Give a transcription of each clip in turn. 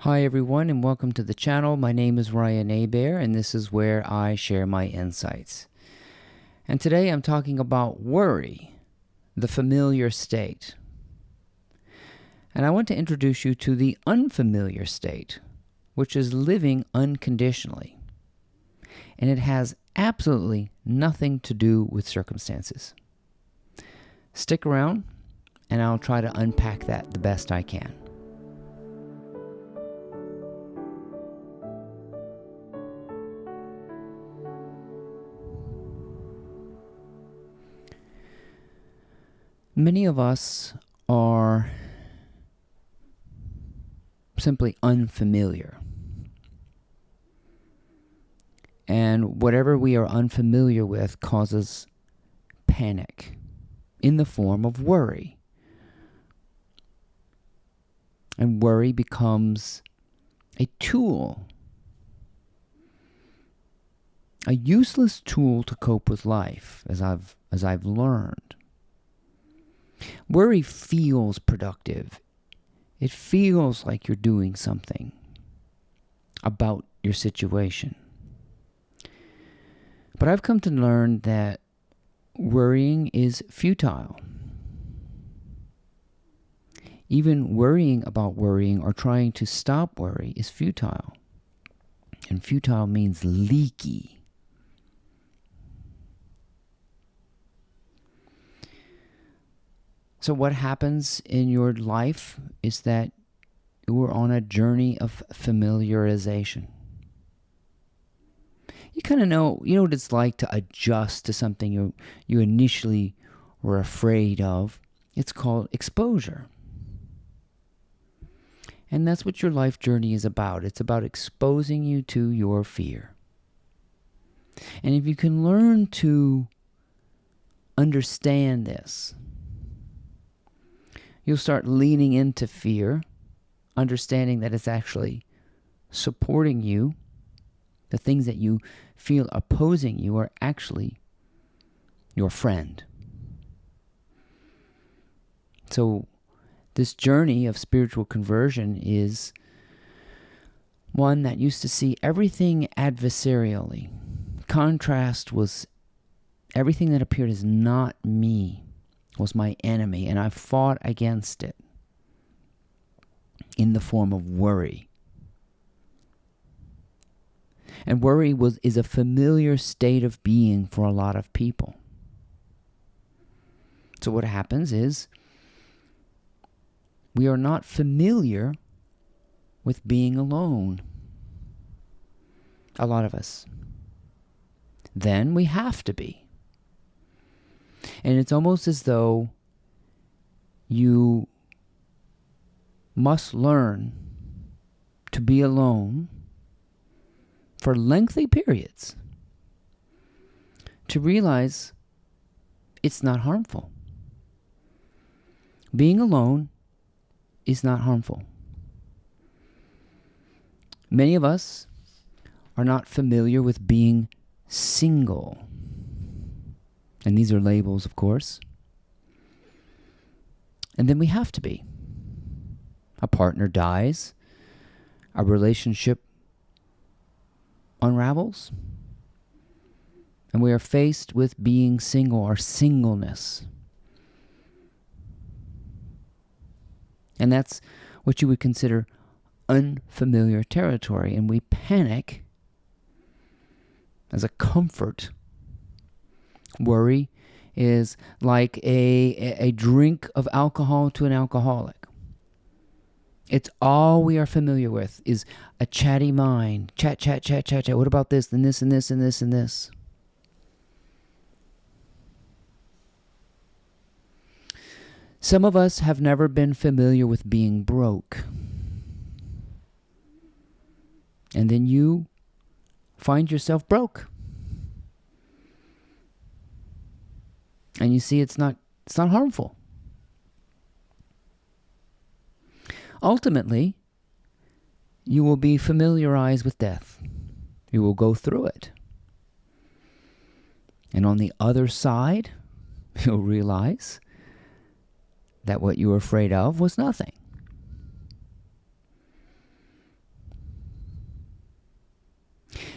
Hi everyone and welcome to the channel. My name is Ryan Abair and this is where I share my insights. And today I'm talking about worry, the familiar state. And I want to introduce you to the unfamiliar state, which is living unconditionally. And it has absolutely nothing to do with circumstances. Stick around and I'll try to unpack that the best I can. Many of us are simply unfamiliar. And whatever we are unfamiliar with causes panic in the form of worry. And worry becomes a tool, a useless tool to cope with life, as I've learned. Worry feels productive. It feels like you're doing something about your situation. But I've come to learn that worrying is futile. Even worrying about worrying or trying to stop worry is futile. And futile means leaky. So what happens in your life is that you are on a journey of familiarization. You kind of know what it's like to adjust to something you initially were afraid of. It's called exposure. And that's what your life journey is about. It's about exposing you to your fear. And if you can learn to understand this, you'll start leaning into fear, understanding that it's actually supporting you. The things that you feel opposing you are actually your friend. So this journey of spiritual conversion is one that used to see everything adversarially. Contrast was everything that appeared as not me was my enemy, and I fought against it in the form of worry. And worry is a familiar state of being for a lot of people. So what happens is we are not familiar with being alone. A lot of us. Then we have to be. And it's almost as though you must learn to be alone for lengthy periods to realize it's not harmful. Being alone is not harmful. Many of us are not familiar with being single. And these are labels, of course. And then we have to be. A partner dies. A relationship unravels. And we are faced with being single or singleness. And that's what you would consider unfamiliar territory. And we panic as a comfort. Worry is like a drink of alcohol to an alcoholic. It's all we are familiar with is a chatty mind. Chat. What about this and this and this and this and this? Some of us have never been familiar with being broke. And then you find yourself broke. And you see it's not harmful. Ultimately, you will be familiarized with death. You will go through it. And on the other side, you'll realize that what you were afraid of was nothing.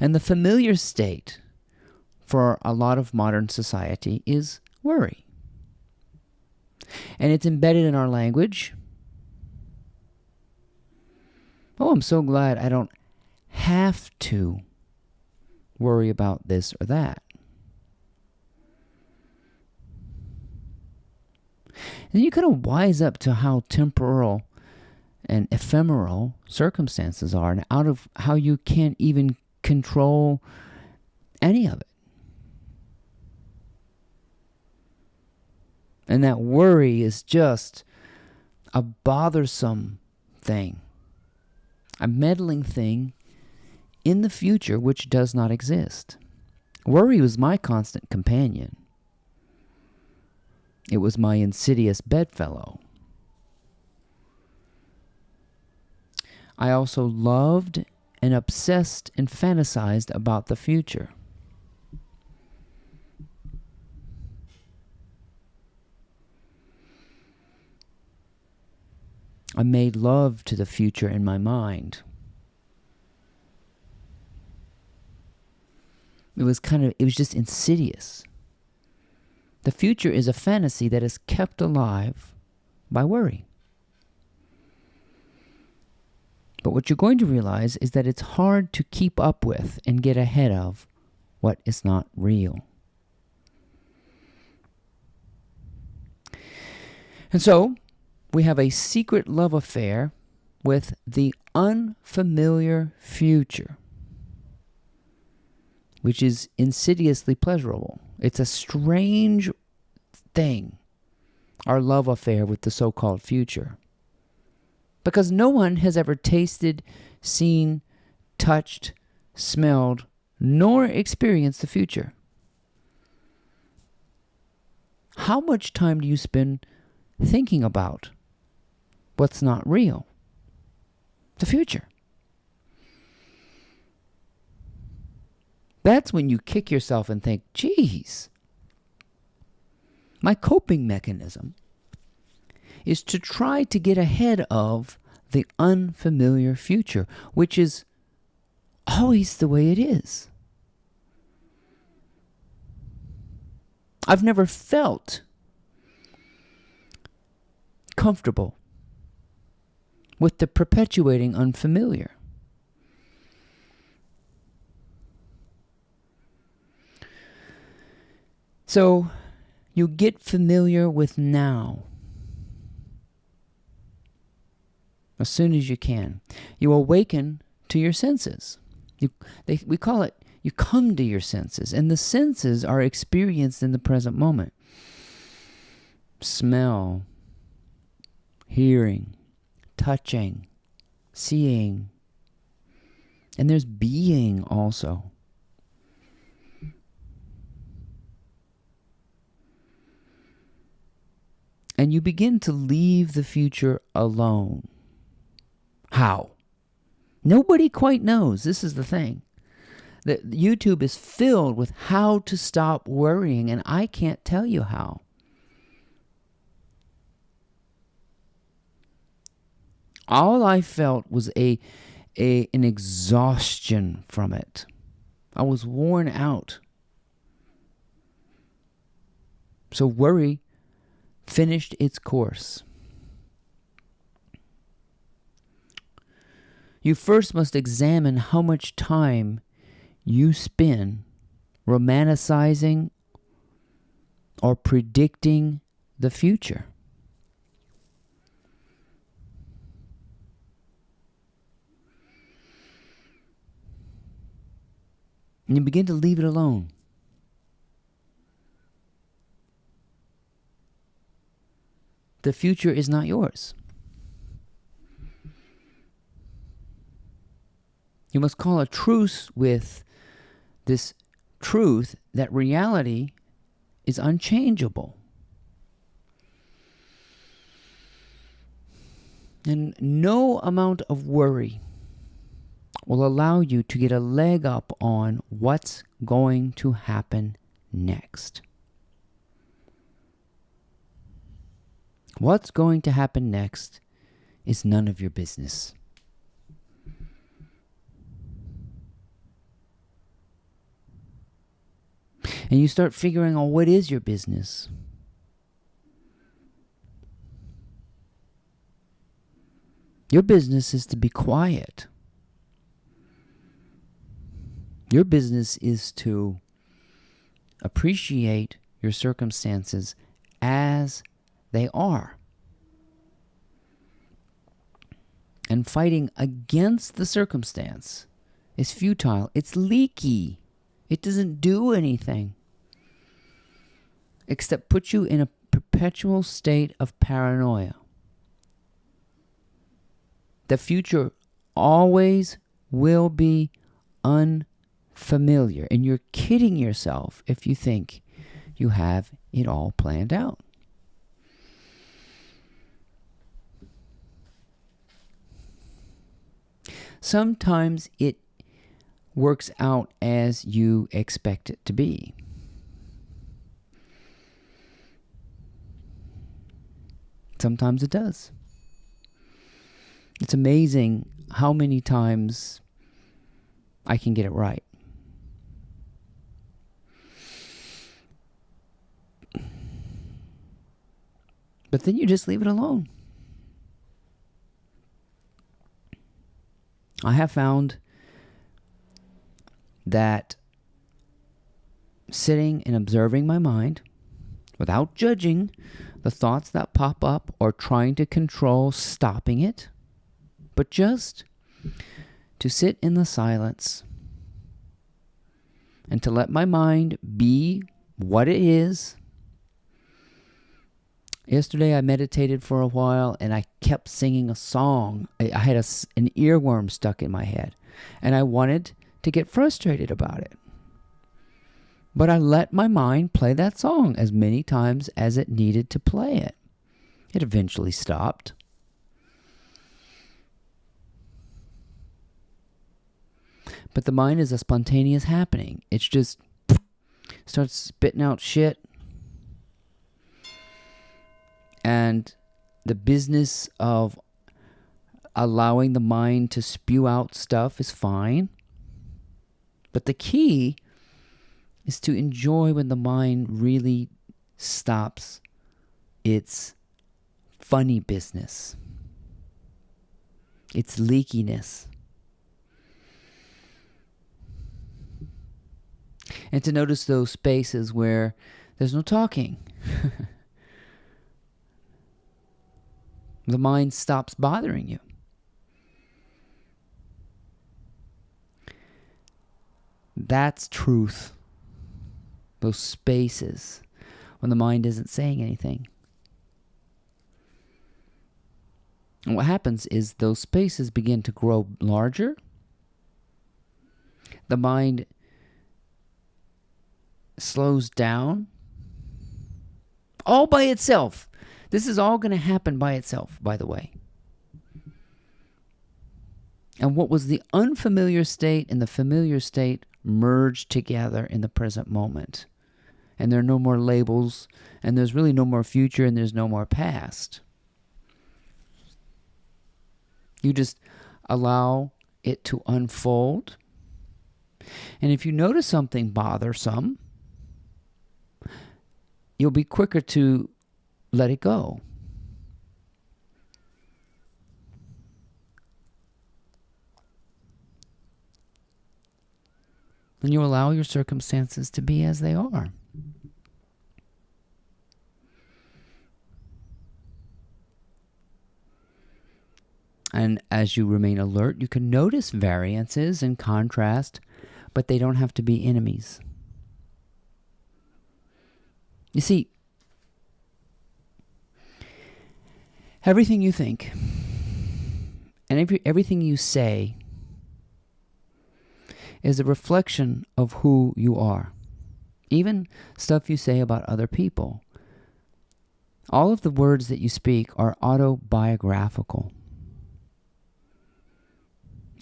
And the familiar state for a lot of modern society is worry. And it's embedded in our language. Oh, I'm so glad I don't have to worry about this or that. And you kind of wise up to how temporal and ephemeral circumstances are, and out of how you can't even control any of it. And that worry is just a bothersome thing, a meddling thing in the future which does not exist. Worry was my constant companion. It was my insidious bedfellow. I also loved and obsessed and fantasized about the future. I made love to the future in my mind. It was just insidious. The future is a fantasy that is kept alive by worry. But what you're going to realize is that it's hard to keep up with and get ahead of what is not real. And so, we have a secret love affair with the unfamiliar future, which is insidiously pleasurable. It's a strange thing, our love affair with the so-called future. Because no one has ever tasted, seen, touched, smelled, nor experienced the future. How much time do you spend thinking about what's not real? The future. That's when you kick yourself and think, geez, my coping mechanism is to try to get ahead of the unfamiliar future, which is always the way it is. I've never felt comfortable with the perpetuating unfamiliar. So you get familiar with now as soon as you can. You awaken to your senses. We call it, you come to your senses, and the senses are experienced in the present moment. Smell, hearing, touching, seeing, and there's being also. And you begin to leave the future alone. How? Nobody quite knows. This is the thing. YouTube is filled with how to stop worrying, and I can't tell you how. All I felt was an exhaustion from it. I was worn out. So worry finished its course. You first must examine how much time you spend romanticizing or predicting the future. And you begin to leave it alone. The future is not yours. You must call a truce with this truth that reality is unchangeable. And no amount of worry will allow you to get a leg up on what's going to happen next. What's going to happen next is none of your business. And you start figuring out what is your business. Your business is to be quiet. Your business is to appreciate your circumstances as they are. And fighting against the circumstance is futile. It's leaky. It doesn't do anything except put you in a perpetual state of paranoia. The future always will be unfamiliar. And you're kidding yourself if you think you have it all planned out. Sometimes it works out as you expect it to be. Sometimes it does. It's amazing how many times I can get it right. But then you just leave it alone. I have found that sitting and observing my mind without judging the thoughts that pop up or trying to control stopping it, but just to sit in the silence and to let my mind be what it is. Yesterday I meditated for a while and I kept singing a song. I had an earworm stuck in my head and I wanted to get frustrated about it. But I let my mind play that song as many times as it needed to play it. It eventually stopped. But the mind is a spontaneous happening. It's just starts spitting out shit. And the business of allowing the mind to spew out stuff is fine. But the key is to enjoy when the mind really stops its funny business, its leakiness. And to notice those spaces where there's no talking. The mind stops bothering you. That's truth. Those spaces when the mind isn't saying anything. And what happens is those spaces begin to grow larger. The mind slows down all by itself. This is all going to happen by itself, by the way. And what was the unfamiliar state and the familiar state merge together in the present moment. And there are no more labels, and there's really no more future, and there's no more past. You just allow it to unfold. And if you notice something bothersome, you'll be quicker to let it go. And you allow your circumstances to be as they are. And as you remain alert, you can notice variances and contrast, but they don't have to be enemies. You see, everything you think and everything you say is a reflection of who you are. Even stuff you say about other people. All of the words that you speak are autobiographical.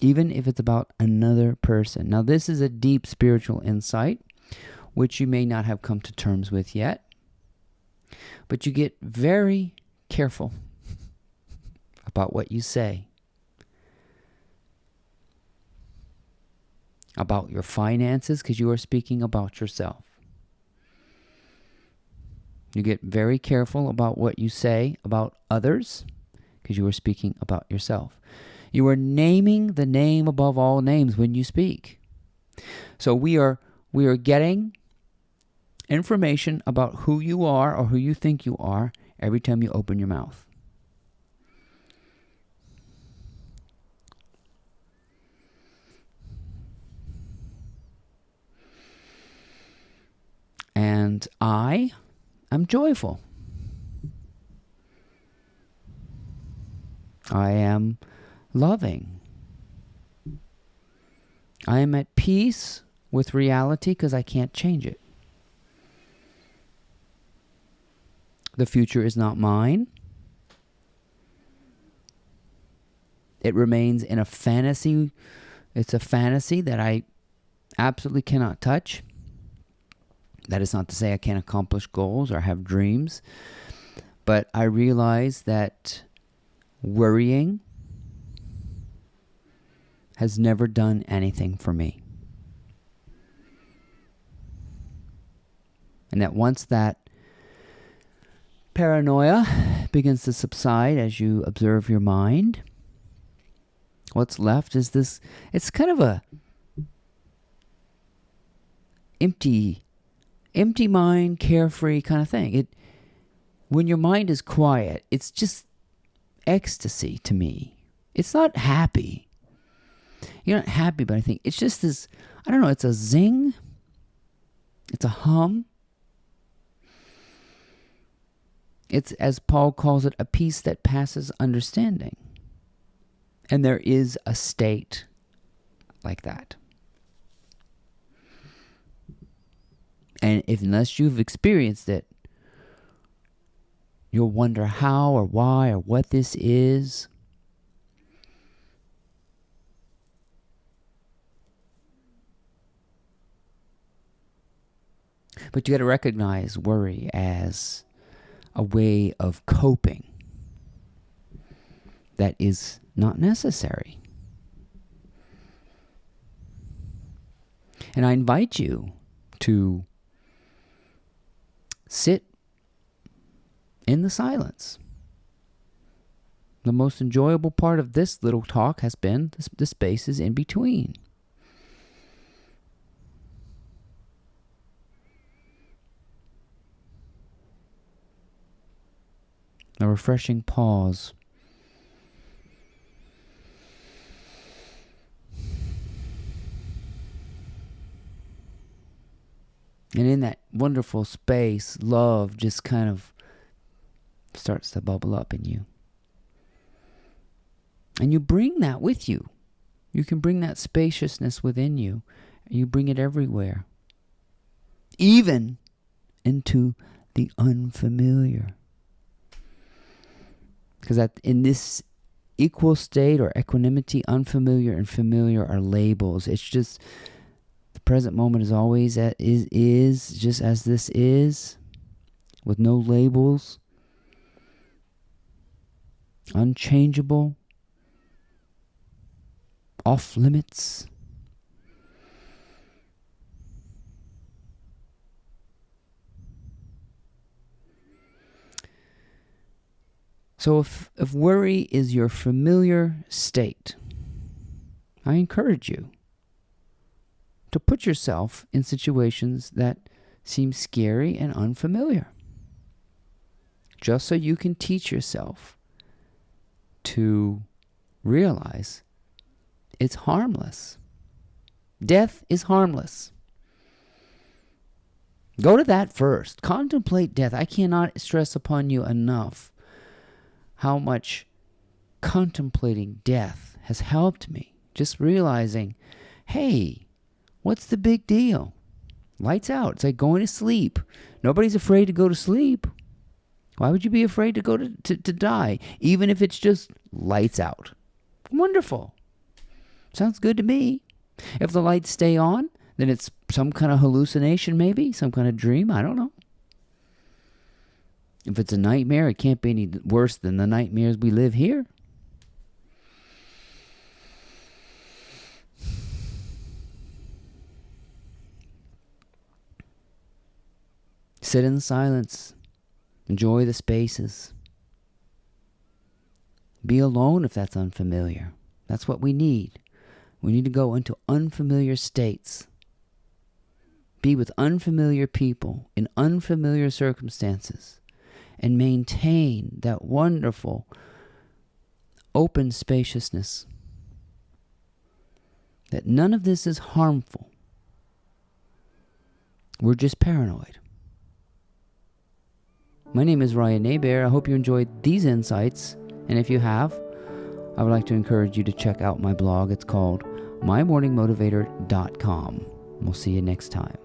Even if it's about another person. Now, this is a deep spiritual insight, which you may not have come to terms with yet. But you get very careful about what you say. About your finances, because you are speaking about yourself. You get very careful about what you say about others because you are speaking about yourself. You are naming the name above all names when you speak. So we are getting information about who you are or who you think you are every time you open your mouth. And I am joyful. I am loving. I am at peace with reality because I can't change it. The future is not mine. It remains in a fantasy. It's a fantasy that I absolutely cannot touch. That is not to say I can't accomplish goals or have dreams. But I realize that worrying has never done anything for me. And that once that paranoia begins to subside as you observe your mind, what's left is this, it's kind of a empty mind, carefree kind of thing. When your mind is quiet, it's just ecstasy to me. It's not happy. You're not happy, but I think it's just this, I don't know, it's a zing. It's a hum. It's, as Paul calls it, a peace that passes understanding. And there is a state like that. And unless you've experienced it, you'll wonder how or why or what this is. But you got to recognize worry as a way of coping that is not necessary. And I invite you to sit in the silence. The most enjoyable part of this little talk has been the spaces in between. A refreshing pause. And in that wonderful space, love just kind of starts to bubble up in you. And you bring that with you. You can bring that spaciousness within you. You bring it everywhere. Even into the unfamiliar. Because in this equal state or equanimity, unfamiliar and familiar are labels. It's just the present moment is always is just as this is, with no labels, unchangeable, off limits. So if worry is your familiar state, I encourage you to put yourself in situations that seem scary and unfamiliar, just so you can teach yourself to realize it's harmless. Death is harmless. Go to that first. Contemplate death. I cannot stress upon you enough how much contemplating death has helped me. Just realizing, hey, what's the big deal? Lights out. It's like going to sleep. Nobody's afraid to go to sleep. Why would you be afraid to go to die? Even if it's just lights out. Wonderful. Sounds good to me. If the lights stay on, then it's some kind of hallucination maybe, some kind of dream, I don't know. If it's a nightmare, it can't be any worse than the nightmares we live here. Sit in silence. Enjoy the spaces. Be alone if that's unfamiliar. That's what we need. We need to go into unfamiliar states. Be with unfamiliar people in unfamiliar circumstances and maintain that wonderful open spaciousness. That none of this is harmful. We're just paranoid. My name is Ryan Abair. I hope you enjoyed these insights. And if you have, I would like to encourage you to check out my blog. It's called mymorningmotivator.com. We'll see you next time.